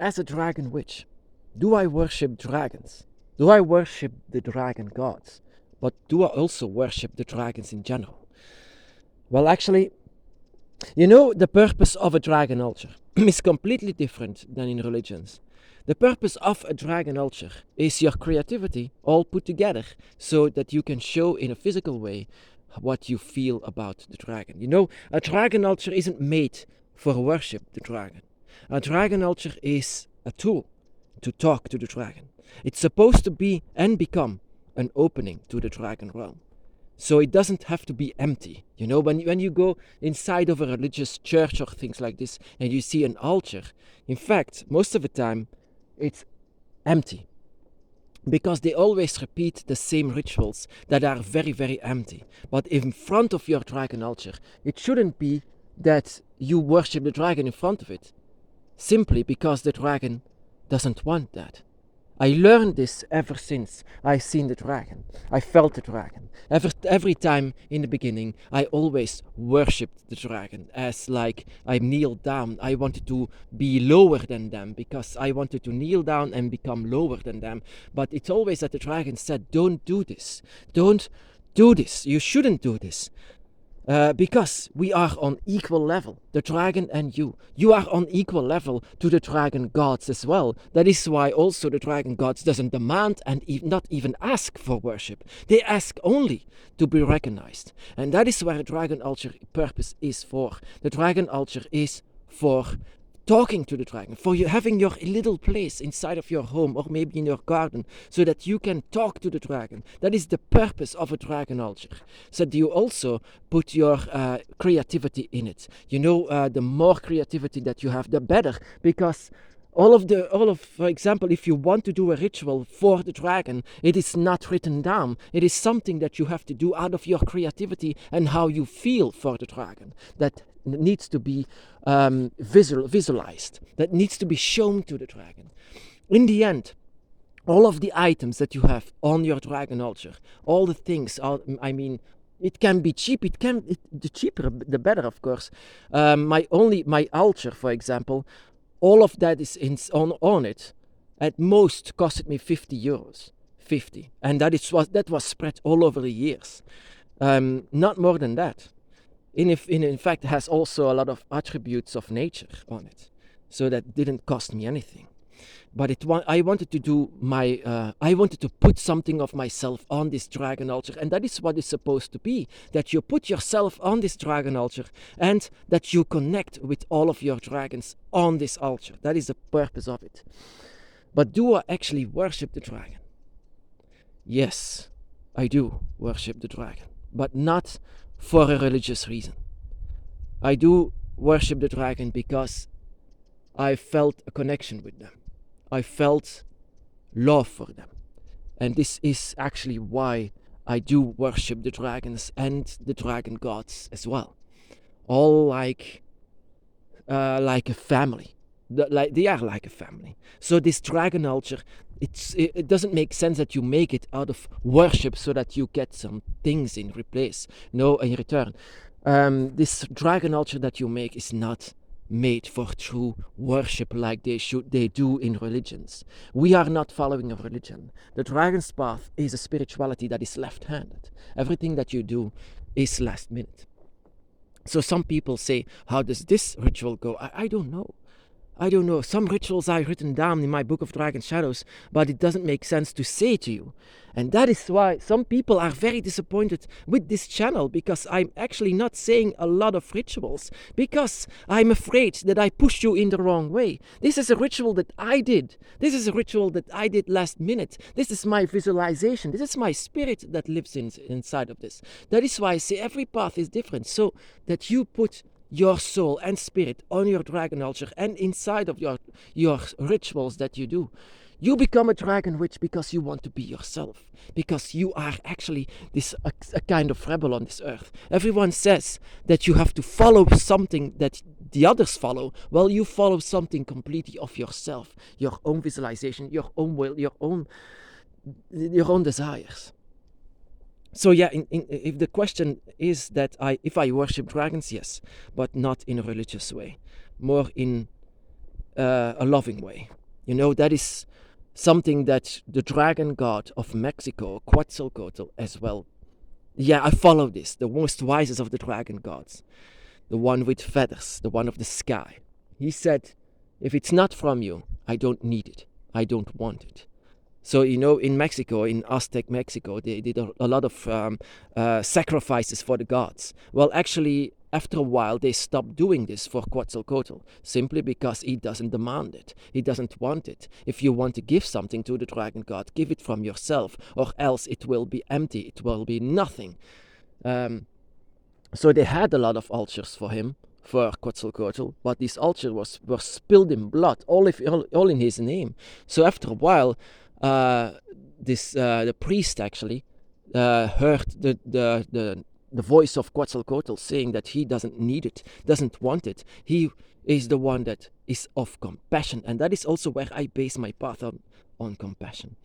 as a dragon witch, do I worship dragons? Do I worship the dragon gods? But do I also worship the dragons in general? Well, actually, the purpose of a dragon altar is completely different than in religions. The purpose of a dragon altar is your creativity all put together so that you can show in a physical way what you feel about the dragon. A dragon altar isn't made for worship the dragon. A dragon altar is a tool to talk to the dragon. It's supposed to be and become an opening to the dragon realm. So it doesn't have to be empty. When you go inside of a religious church or things like this and you see an altar, in fact, most of the time it's empty. Because they always repeat the same rituals that are very, very empty. But in front of your dragon altar, it shouldn't be that you worship the dragon in front of it, simply because the dragon doesn't want that. I learned this ever since I seen the dragon. I felt the dragon. Every time in the beginning, I always worshipped the dragon as like I kneeled down. I wanted to be lower than them because I wanted to kneel down and become lower than them. But it's always that the dragon said, don't do this. Don't do this. You shouldn't do this. Because we are on equal level, the dragon and you. You are on equal level to the dragon gods as well. That is why also the dragon gods doesn't demand and not even ask for worship. They ask only to be recognized. And that is where the dragon altar purpose is for. The dragon altar is for talking to the dragon, for you having your little place inside of your home or maybe in your garden so that you can talk to the dragon. That is the purpose of a dragon altar. So that you also put your creativity in it. The more creativity that you have, the better, because for example, if you want to do a ritual for the dragon, it is not written down. It is something that you have to do out of your creativity and how you feel for the dragon. That needs to be visualized. That needs to be shown to the dragon. In the end, all of the items that you have on your dragon altar, all the things, it can be cheap. The cheaper, the better, of course. My altar, for example, all of that is on it. At most, costed me €50. 50, and that was spread all over the years. Not more than that. In fact, it has also a lot of attributes of nature on it, so that didn't cost me anything. But I wanted to do I wanted to put something of myself on this dragon altar, and that is what it's supposed to be. That you put yourself on this dragon altar, and that you connect with all of your dragons on this altar. That is the purpose of it. But do I actually worship the dragon? Yes, I do worship the dragon, but not for a religious reason. I do worship the dragon because I felt a connection with them. I felt love for them. And this is actually why I do worship the dragons and the dragon gods as well. All like a family. They are like a family. So this dragon altar, it doesn't make sense that you make it out of worship so that you get some things in return. This dragon altar that you make is not made for true worship like they do in religions. We are not following a religion. The dragon's path is a spirituality that is left-handed. Everything that you do is last minute. So some people say, how does this ritual go? I don't know. I don't know. Some rituals are written down in my book of Dragon Shadows, but it doesn't make sense to say to you. And that is why some people are very disappointed with this channel, because I'm actually not saying a lot of rituals, because I'm afraid that I push you in the wrong way. This is a ritual that I did. This is a ritual that I did last minute. This is my visualization. This is my spirit that lives inside of this. That is why I say every path is different, so that you put your soul and spirit on your dragon altar and inside of your rituals that you do. You become a dragon witch because you want to be yourself, because you are actually a kind of rebel on this earth. Everyone says that you have to follow something that the others follow. Well, you follow something completely of yourself, your own visualization, your own will, your own desires. So yeah, if the question is that if I worship dragons, yes, but not in a religious way, more in a loving way. You know, that is something that the dragon god of Mexico, Quetzalcoatl, as well. Yeah, I follow this. The most wisest of the dragon gods, the one with feathers, the one of the sky. He said, if it's not from you, I don't need it. I don't want it. So, you know, in Mexico, in Aztec Mexico, they did a lot of sacrifices for the gods. Well, actually, after a while, they stopped doing this for Quetzalcoatl, simply because he doesn't demand it. He doesn't want it. If you want to give something to the dragon god, give it from yourself, or else it will be empty. It will be nothing. So they had a lot of altars for him, for Quetzalcoatl, but these altars were spilled in blood, all in his name. So after a while, the priest actually heard the voice of Quetzalcoatl saying that he doesn't need it, doesn't want it. He is the one that is of compassion, and that is also where I base my path on compassion.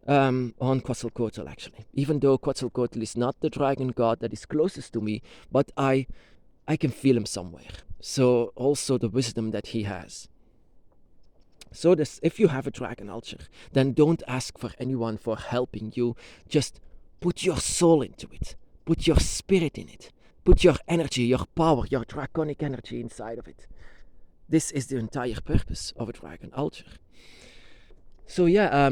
On Quetzalcoatl, actually. Even though Quetzalcoatl is not the dragon god that is closest to me, but I can feel him somewhere. So also the wisdom that he has. So if you have a dragon altar, then don't ask for anyone for helping you. Just put your soul into it. Put your spirit in it. Put your energy, your power, your draconic energy inside of it. This is the entire purpose of a dragon altar. So yeah,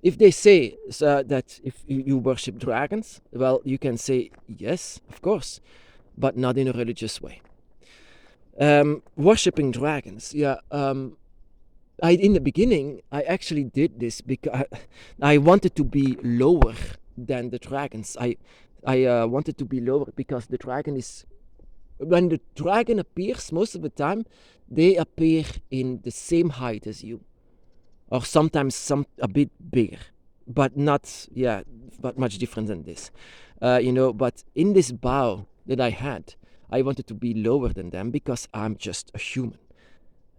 if they say that if you worship dragons, well, you can say yes, of course, but not in a religious way. Worshipping dragons, yeah. In the beginning, I actually did this because I wanted to be lower than the dragons. I wanted to be lower because the dragon is... When the dragon appears, most of the time, they appear in the same height as you. Or sometimes a bit bigger. But not, but much different than this. But in this bow that I had, I wanted to be lower than them because I'm just a human.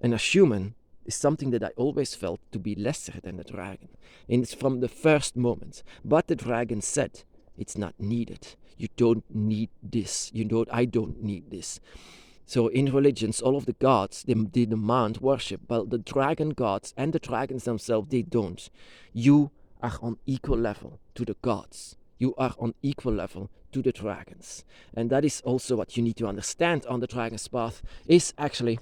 And a human is something that I always felt to be lesser than the dragon. And it's from the first moment. But the dragon said, it's not needed. You don't need this. I don't need this. So in religions, all of the gods, they demand worship. But the dragon gods and the dragons themselves, they don't. You are on equal level to the gods. You are on equal level to the dragons. And that is also what you need to understand on the dragon's path, is actually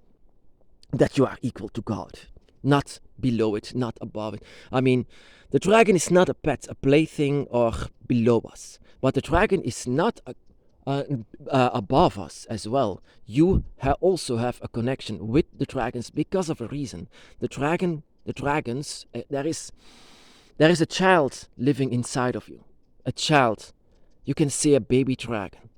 that you are equal to God, not below it, not above it. I mean, the dragon is not a pet, a plaything, or below us. But the dragon is not above us as well. You also have a connection with the dragons because of a reason. The dragons, there is a child living inside of you. A child. You can see a baby dragon.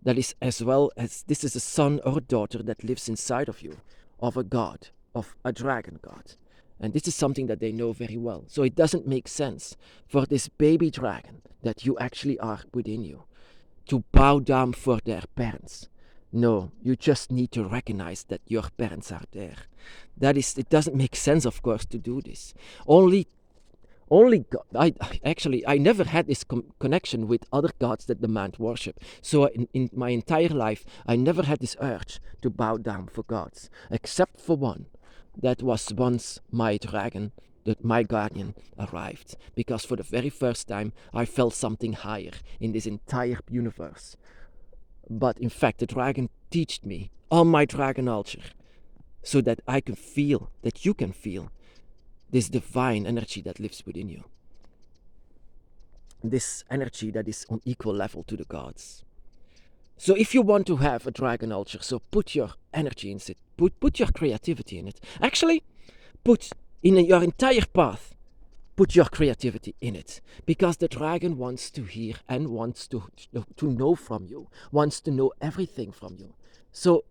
That is as well as this is a son or a daughter that lives inside of you. Of a god, of a dragon god. And this is something that they know very well. So it doesn't make sense for this baby dragon that you actually are within you to bow down for their parents. No, you just need to recognize that your parents are there. It doesn't make sense, of course, to do this. Only God. I never had this connection with other gods that demand worship. So in my entire life, I never had this urge to bow down for gods, except for one. That was once my dragon, my guardian, arrived. Because for the very first time, I felt something higher in this entire universe. But in fact, the dragon taught me on my dragon altar, so that I can feel, that you can feel, this divine energy that lives within you. This energy that is on equal level to the gods. So if you want to have a dragon altar, so put your energy in it. Put your creativity in it. Actually, put in your entire path, put your creativity in it. Because the dragon wants to hear and wants to know from you. Wants to know everything from you. So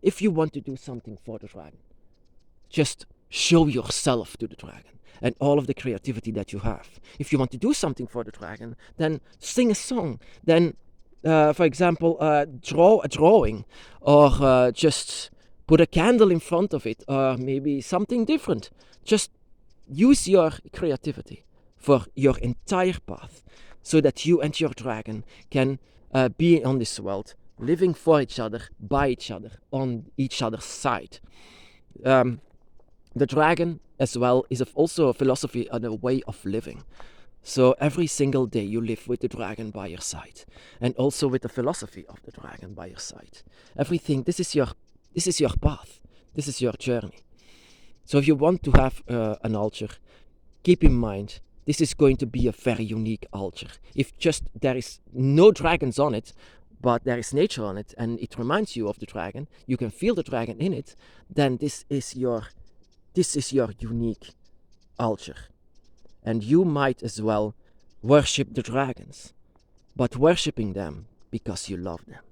if you want to do something for the dragon, just show yourself to the dragon and all of the creativity that you have. If you want to do something for the dragon, then sing a song. Then, for example, draw a drawing, or just put a candle in front of it, or maybe something different. Just use your creativity for your entire path, so that you and your dragon can be on this world, living for each other, by each other, on each other's side. The dragon as well is also a philosophy and a way of living. So every single day you live with the dragon by your side, and also with the philosophy of the dragon by your side. Everything. This is your path. This is your journey. So if you want to have an altar, keep in mind this is going to be a very unique altar. If just there is no dragons on it, but there is nature on it, and it reminds you of the dragon, you can feel the dragon in it, then this is your unique altar. And you might as well worship the dragons, but worshipping them because you love them.